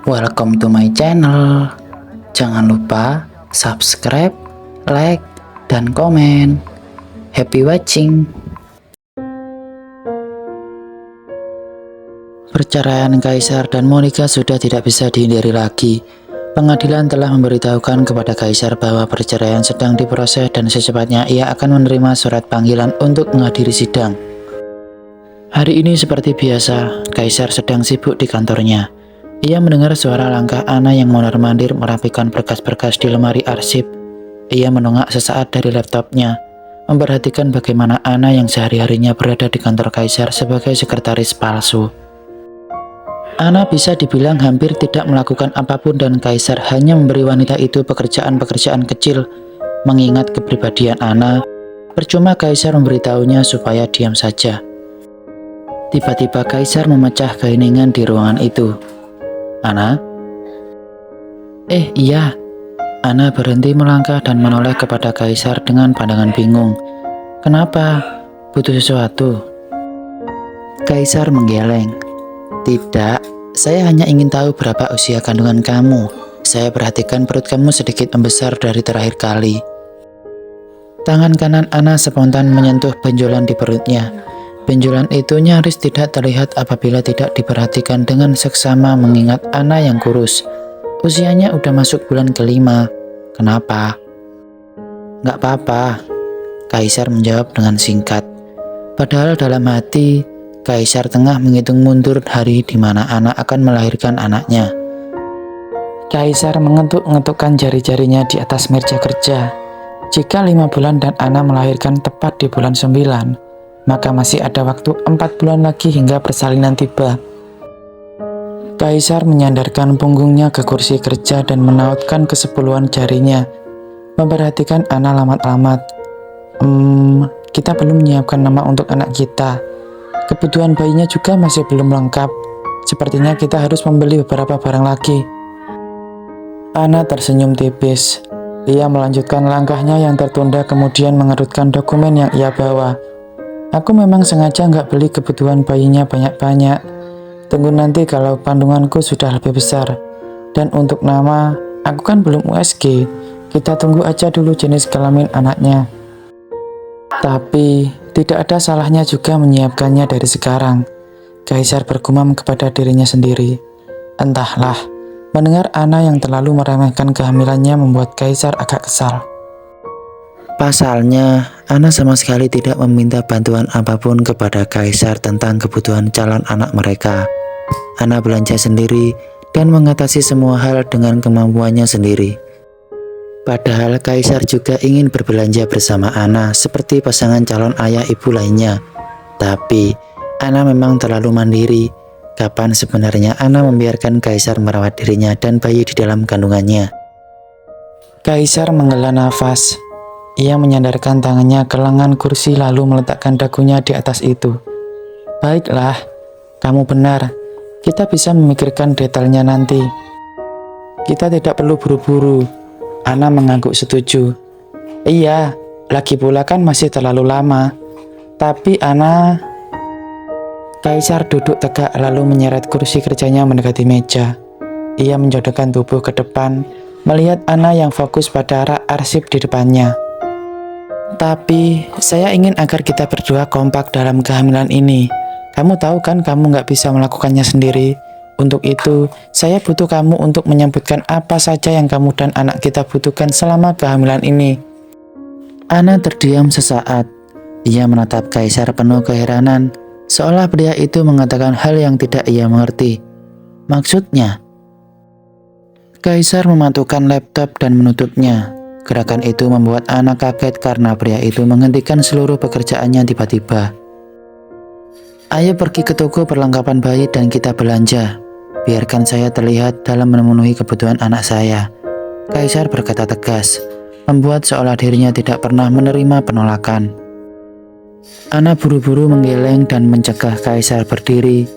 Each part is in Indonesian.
Welcome to my channel. Jangan lupa subscribe, like, dan komen. Happy watching. Perceraian Kaisar dan Monica sudah tidak bisa dihindari lagi. Pengadilan telah memberitahukan kepada Kaisar bahwa perceraian sedang diproses dan secepatnya ia akan menerima surat panggilan untuk menghadiri sidang. Hari ini seperti biasa, Kaisar sedang sibuk di kantornya. Ia mendengar suara langkah Anna yang mondar-mandir merapikan berkas-berkas di lemari arsip. Ia menongak sesaat dari laptopnya, memperhatikan bagaimana Anna yang sehari-harinya berada di kantor Kaisar sebagai sekretaris palsu. Anna bisa dibilang hampir tidak melakukan apapun dan Kaisar hanya memberi wanita itu pekerjaan-pekerjaan kecil. Mengingat kepribadian Anna, percuma Kaisar memberitahunya supaya diam saja. Tiba-tiba Kaisar memecah keheningan di ruangan itu. Anna? Iya. Anna berhenti melangkah dan menoleh kepada Kaisar dengan pandangan bingung. Kenapa? Butuh sesuatu? Kaisar menggeleng. Tidak, saya hanya ingin tahu berapa usia kandungan kamu. Saya perhatikan perut kamu sedikit membesar dari terakhir kali. Tangan kanan Anna spontan menyentuh benjolan di perutnya. Benjolan itu nyaris tidak terlihat apabila tidak diperhatikan dengan seksama mengingat Anna yang kurus. Usianya udah masuk bulan ke-5. Kenapa? Nggak apa-apa, Kaisar menjawab dengan singkat. Padahal dalam hati, Kaisar tengah menghitung mundur hari di mana Anna akan melahirkan anaknya. Kaisar mengetuk-ngetukkan jari-jarinya di atas meja kerja. Jika 5 bulan dan Anna melahirkan tepat di bulan 9, maka masih ada waktu 4 bulan lagi hingga persalinan tiba. Kaisar menyandarkan punggungnya ke kursi kerja dan menautkan kesepuluhan jarinya, memperhatikan Anna lamat-lamat. Kita belum menyiapkan nama untuk anak kita. Kebutuhan bayinya juga masih belum lengkap. Sepertinya kita harus membeli beberapa barang lagi. Anna tersenyum tipis. Ia melanjutkan langkahnya yang tertunda kemudian mengerutkan dokumen yang ia bawa. Aku memang sengaja nggak beli kebutuhan bayinya banyak-banyak. Tunggu nanti kalau kandunganku sudah lebih besar. Dan untuk nama, aku kan belum USG. Kita tunggu aja dulu jenis kelamin anaknya. Tapi, tidak ada salahnya juga menyiapkannya dari sekarang. Kaisar bergumam kepada dirinya sendiri. Entahlah, mendengar Anna yang terlalu meremehkan kehamilannya membuat Kaisar agak kesal. Pasalnya, Anna sama sekali tidak meminta bantuan apapun kepada Kaisar tentang kebutuhan calon anak mereka. Anna belanja sendiri dan mengatasi semua hal dengan kemampuannya sendiri. Padahal Kaisar juga ingin berbelanja bersama Anna seperti pasangan calon ayah ibu lainnya. Tapi, Anna memang terlalu mandiri. Kapan sebenarnya Anna membiarkan Kaisar merawat dirinya dan bayi di dalam kandungannya? Kaisar menghela nafas. Ia menyandarkan tangannya ke lengan kursi lalu meletakkan dagunya di atas itu. Baiklah, kamu benar. Kita bisa memikirkan detailnya nanti. Kita tidak perlu buru-buru. Anna mengangguk setuju. Iya, lagi pula kan masih terlalu lama. Tapi Anna... Kaisar duduk tegak lalu menyeret kursi kerjanya mendekati meja. Ia menjodohkan tubuh ke depan, melihat Anna yang fokus pada rak arsip di depannya. Tapi, saya ingin agar kita berdua kompak dalam kehamilan ini. Kamu tahu kan kamu nggak bisa melakukannya sendiri. Untuk itu, saya butuh kamu untuk menyebutkan apa saja yang kamu dan anak kita butuhkan selama kehamilan ini. Anna terdiam sesaat. Ia menatap Kaisar penuh keheranan, seolah pria itu mengatakan hal yang tidak ia mengerti. Maksudnya? Kaisar mematikan laptop dan menutupnya. Gerakan itu membuat Anna kaget karena pria itu menghentikan seluruh pekerjaannya tiba-tiba. Ayo pergi ke toko perlengkapan bayi dan kita belanja. Biarkan saya terlihat dalam memenuhi kebutuhan anak saya. Kaisar berkata tegas, membuat seolah dirinya tidak pernah menerima penolakan. Anna buru-buru menggeleng dan mencegah Kaisar berdiri.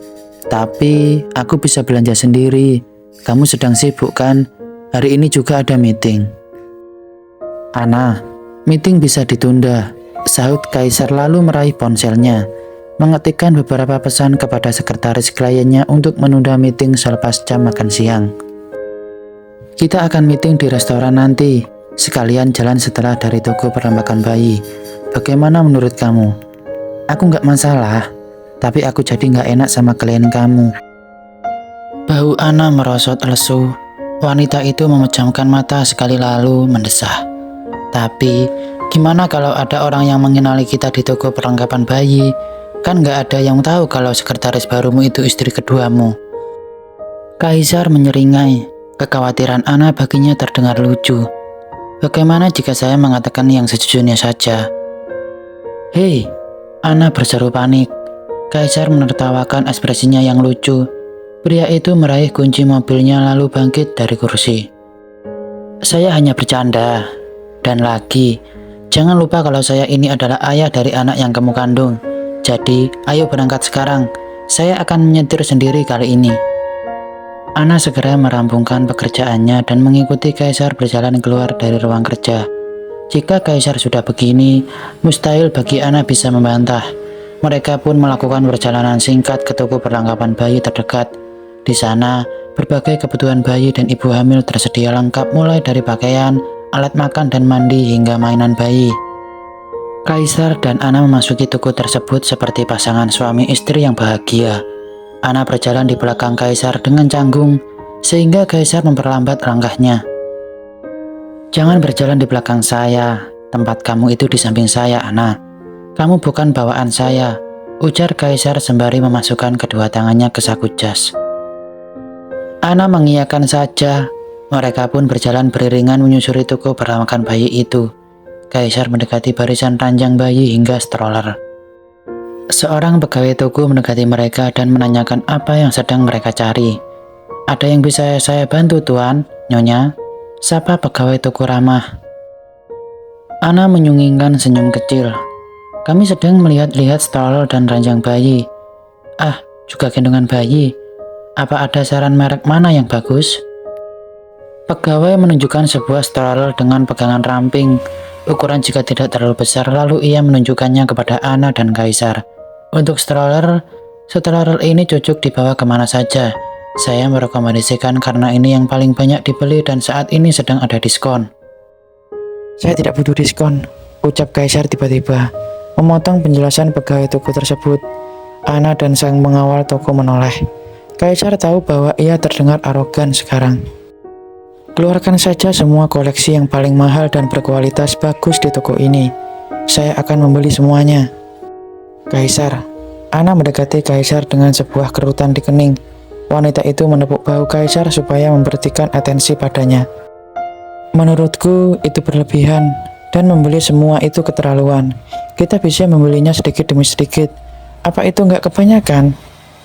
Tapi, aku bisa belanja sendiri. Kamu sedang sibuk kan? Hari ini juga ada meeting. Anna, meeting bisa ditunda, sahut Kaisar lalu meraih ponselnya. mengetikkan beberapa pesan kepada sekretaris kliennya untuk menunda meeting selepas jam makan siang. Kita akan meeting di restoran nanti, sekalian jalan setelah dari toko perlengkapan bayi. Bagaimana menurut kamu? Aku nggak masalah, tapi aku jadi nggak enak sama klien kamu. Bau Ana merosot lesu. Wanita itu memejamkan mata sekali lalu mendesah. Tapi, gimana kalau ada orang yang mengenali kita di toko perlengkapan bayi? Kan nggak ada yang tahu kalau sekretaris barumu itu istri keduamu. Kaisar menyeringai. Kekhawatiran Ana baginya terdengar lucu. Bagaimana jika saya mengatakan yang sejujurnya saja? Hei, Ana berseru panik. Kaisar menertawakan ekspresinya yang lucu. Pria itu meraih kunci mobilnya lalu bangkit dari kursi. Saya hanya bercanda. Dan lagi, jangan lupa kalau saya ini adalah ayah dari anak yang kamu kandung. Jadi, ayo berangkat sekarang. Saya akan menyetir sendiri kali ini. Ana segera merampungkan pekerjaannya dan mengikuti Kaisar berjalan keluar dari ruang kerja. Jika Kaisar sudah begini, mustahil bagi Ana bisa membantah. Mereka pun melakukan perjalanan singkat ke toko perlengkapan bayi terdekat. Di sana, berbagai kebutuhan bayi dan ibu hamil tersedia lengkap mulai dari pakaian, alat makan dan mandi hingga mainan bayi. Kaisar dan Ana memasuki toko tersebut seperti pasangan suami istri yang bahagia. Ana berjalan di belakang Kaisar dengan canggung, sehingga Kaisar memperlambat langkahnya. Jangan berjalan di belakang saya, tempat kamu itu di samping saya, Ana. Kamu bukan bawaan saya, ujar Kaisar sembari memasukkan kedua tangannya ke saku jas. Ana mengiyakan saja. Mereka pun berjalan beriringan menyusuri toko perlengkapan bayi itu. Kaisar mendekati barisan ranjang bayi hingga stroller. Seorang pegawai toko mendekati mereka dan menanyakan apa yang sedang mereka cari. Ada yang bisa saya bantu, Tuan, Nyonya? Sapa pegawai toko ramah. Ana menyunggingkan senyum kecil. Kami sedang melihat-lihat stroller dan ranjang bayi. Ah, juga gendongan bayi. Apa ada saran merek mana yang bagus? Pegawai menunjukkan sebuah stroller dengan pegangan ramping. Ukuran jika tidak terlalu besar, lalu ia menunjukkannya kepada Ana dan Kaisar. Untuk stroller ini cocok dibawa kemana saja. Saya merekomendasikan karena ini yang paling banyak dibeli dan saat ini sedang ada diskon. Saya tidak butuh diskon, ucap Kaisar tiba-tiba, memotong penjelasan pegawai toko tersebut. Ana dan sang pengawal toko menoleh. Kaisar tahu bahwa ia terdengar arogan sekarang. Keluarkan saja semua koleksi yang paling mahal dan berkualitas bagus di toko ini. Saya akan membeli semuanya. Kaisar. Ana mendekati Kaisar dengan sebuah kerutan di kening. Wanita itu menepuk bahu Kaisar supaya memperhatikan atensi padanya. Menurutku itu berlebihan dan membeli semua itu keterlaluan. Kita bisa membelinya sedikit demi sedikit. Apa itu nggak kebanyakan?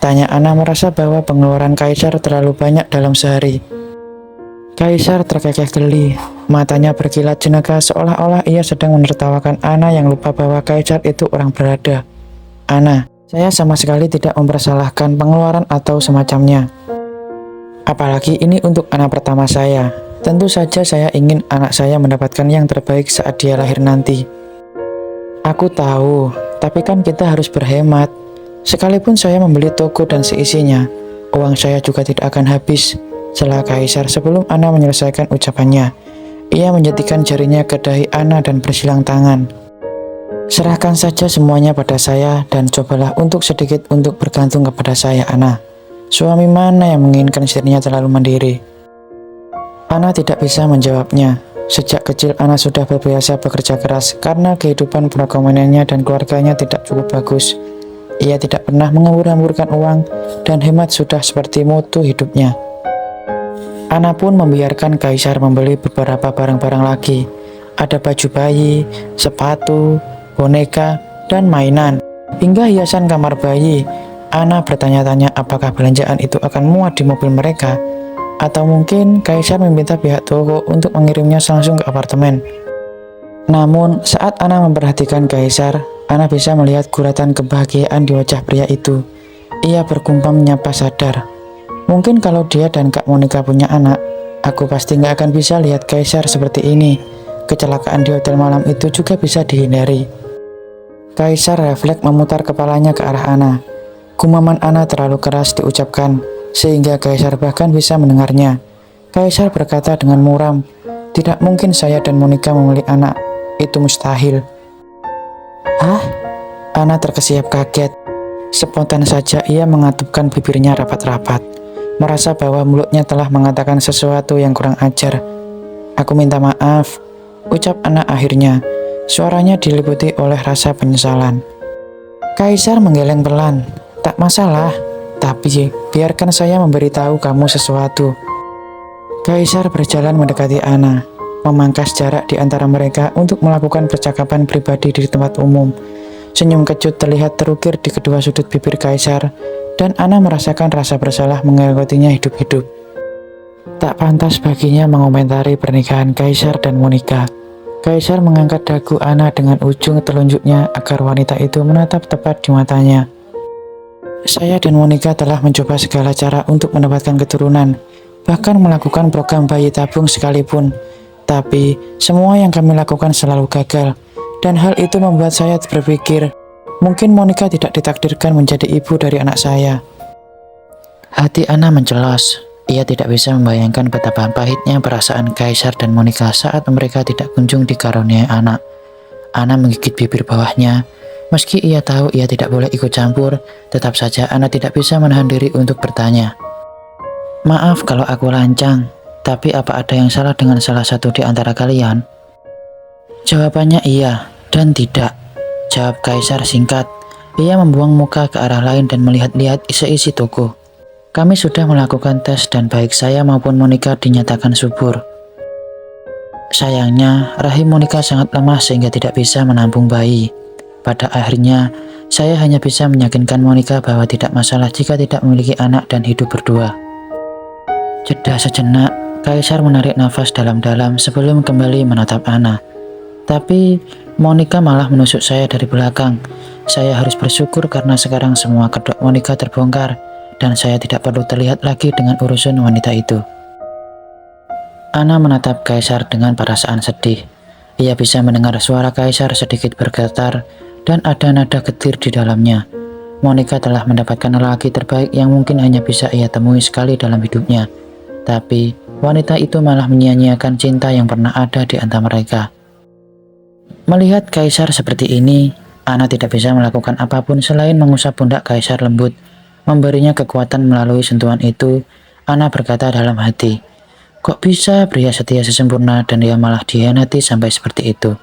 Tanya Ana merasa bahwa pengeluaran Kaisar terlalu banyak dalam sehari. Kaisar terkekeh geli, matanya berkilat jenaka seolah-olah ia sedang menertawakan Ana yang lupa bahwa Kaisar itu orang berada. Ana, saya sama sekali tidak mempersalahkan pengeluaran atau semacamnya. Apalagi ini untuk anak pertama saya. Tentu saja saya ingin anak saya mendapatkan yang terbaik saat dia lahir nanti. Aku tahu, tapi kan kita harus berhemat. Sekalipun saya membeli toko dan seisinya, uang saya juga tidak akan habis. Sela Kaisar sebelum Ana menyelesaikan ucapannya. Ia menjentikan jarinya ke dahi Ana dan bersilang tangan. Serahkan saja semuanya pada saya dan cobalah untuk sedikit untuk bergantung kepada saya, Ana. Suami mana yang menginginkan istrinya terlalu mandiri? Ana tidak bisa menjawabnya. Sejak kecil Ana sudah berbiasa bekerja keras karena kehidupan perekonomiannya dan keluarganya tidak cukup bagus. Ia tidak pernah mengembur-emburkan uang dan hemat sudah seperti moto hidupnya. Ana pun membiarkan Kaisar membeli beberapa barang-barang lagi. Ada baju bayi, sepatu, boneka, dan mainan, hingga hiasan kamar bayi. Ana bertanya-tanya apakah belanjaan itu akan muat di mobil mereka, atau mungkin Kaisar meminta pihak toko untuk mengirimnya langsung ke apartemen. Namun, saat Ana memperhatikan Kaisar, Ana bisa melihat guratan kebahagiaan di wajah pria itu. Ia bergumam menyapa sadar. Mungkin kalau dia dan Kak Monica punya anak, aku pasti nggak akan bisa lihat Kaisar seperti ini. Kecelakaan di hotel malam itu juga bisa dihindari. Kaisar refleks memutar kepalanya ke arah Ana. Gumaman Ana terlalu keras diucapkan, sehingga Kaisar bahkan bisa mendengarnya. Kaisar berkata dengan muram, "Tidak mungkin saya dan Monica memilih anak. Itu mustahil." "Hah?" Ana terkesiap kaget. Spontan saja ia mengatupkan bibirnya rapat-rapat, merasa bahwa mulutnya telah mengatakan sesuatu yang kurang ajar. "Aku minta maaf," ucap Ana akhirnya. Suaranya diliputi oleh rasa penyesalan. Kaisar menggeleng pelan. "Tak masalah, tapi biarkan saya memberitahu kamu sesuatu." Kaisar berjalan mendekati Ana, memangkas jarak di antara mereka untuk melakukan percakapan pribadi di tempat umum. Senyum kecut terlihat terukir di kedua sudut bibir Kaisar, dan Ana merasakan rasa bersalah mengikutinya hidup-hidup. Tak pantas baginya mengomentari pernikahan Kaisar dan Monica. Kaisar mengangkat dagu Ana dengan ujung telunjuknya agar wanita itu menatap tepat di matanya. "Saya dan Monica telah mencoba segala cara untuk mendapatkan keturunan, bahkan melakukan program bayi tabung sekalipun. Tapi semua yang kami lakukan selalu gagal, dan hal itu membuat saya berpikir, mungkin Monica tidak ditakdirkan menjadi ibu dari anak saya." Hati Ana mencelos. Ia tidak bisa membayangkan betapa pahitnya perasaan Kaisar dan Monica saat mereka tidak kunjung dikaruniai anak. Ana menggigit bibir bawahnya. Meski ia tahu ia tidak boleh ikut campur, tetap saja Ana tidak bisa menahan diri untuk bertanya. "Maaf kalau aku lancang, tapi apa ada yang salah dengan salah satu di antara kalian?" Jawabannya iya dan tidak, jawab Kaisar singkat. Ia membuang muka ke arah lain dan melihat-lihat seisi toko. "Kami sudah melakukan tes dan baik saya maupun Monica dinyatakan subur. Sayangnya, rahim Monica sangat lemah sehingga tidak bisa menampung bayi. Pada akhirnya, saya hanya bisa meyakinkan Monica bahwa tidak masalah jika tidak memiliki anak dan hidup berdua." Jeda sejenak, Kaisar menarik nafas dalam-dalam sebelum kembali menatap Ana. "Tapi Monica malah menusuk saya dari belakang. Saya harus bersyukur karena sekarang semua kedok Monica terbongkar, dan saya tidak perlu terlihat lagi dengan urusan wanita itu." Ana menatap Kaisar dengan perasaan sedih. Ia bisa mendengar suara Kaisar sedikit bergetar dan ada nada getir di dalamnya. Monica telah mendapatkan lelaki terbaik yang mungkin hanya bisa ia temui sekali dalam hidupnya. Tapi wanita itu malah menyia-nyiakan cinta yang pernah ada di antara mereka. Melihat Kaisar seperti ini, Ana tidak bisa melakukan apapun selain mengusap pundak Kaisar lembut. Memberinya kekuatan melalui sentuhan itu, Ana berkata dalam hati, "Kok bisa pria setia sesempurna dan dia malah dihianati sampai seperti itu?"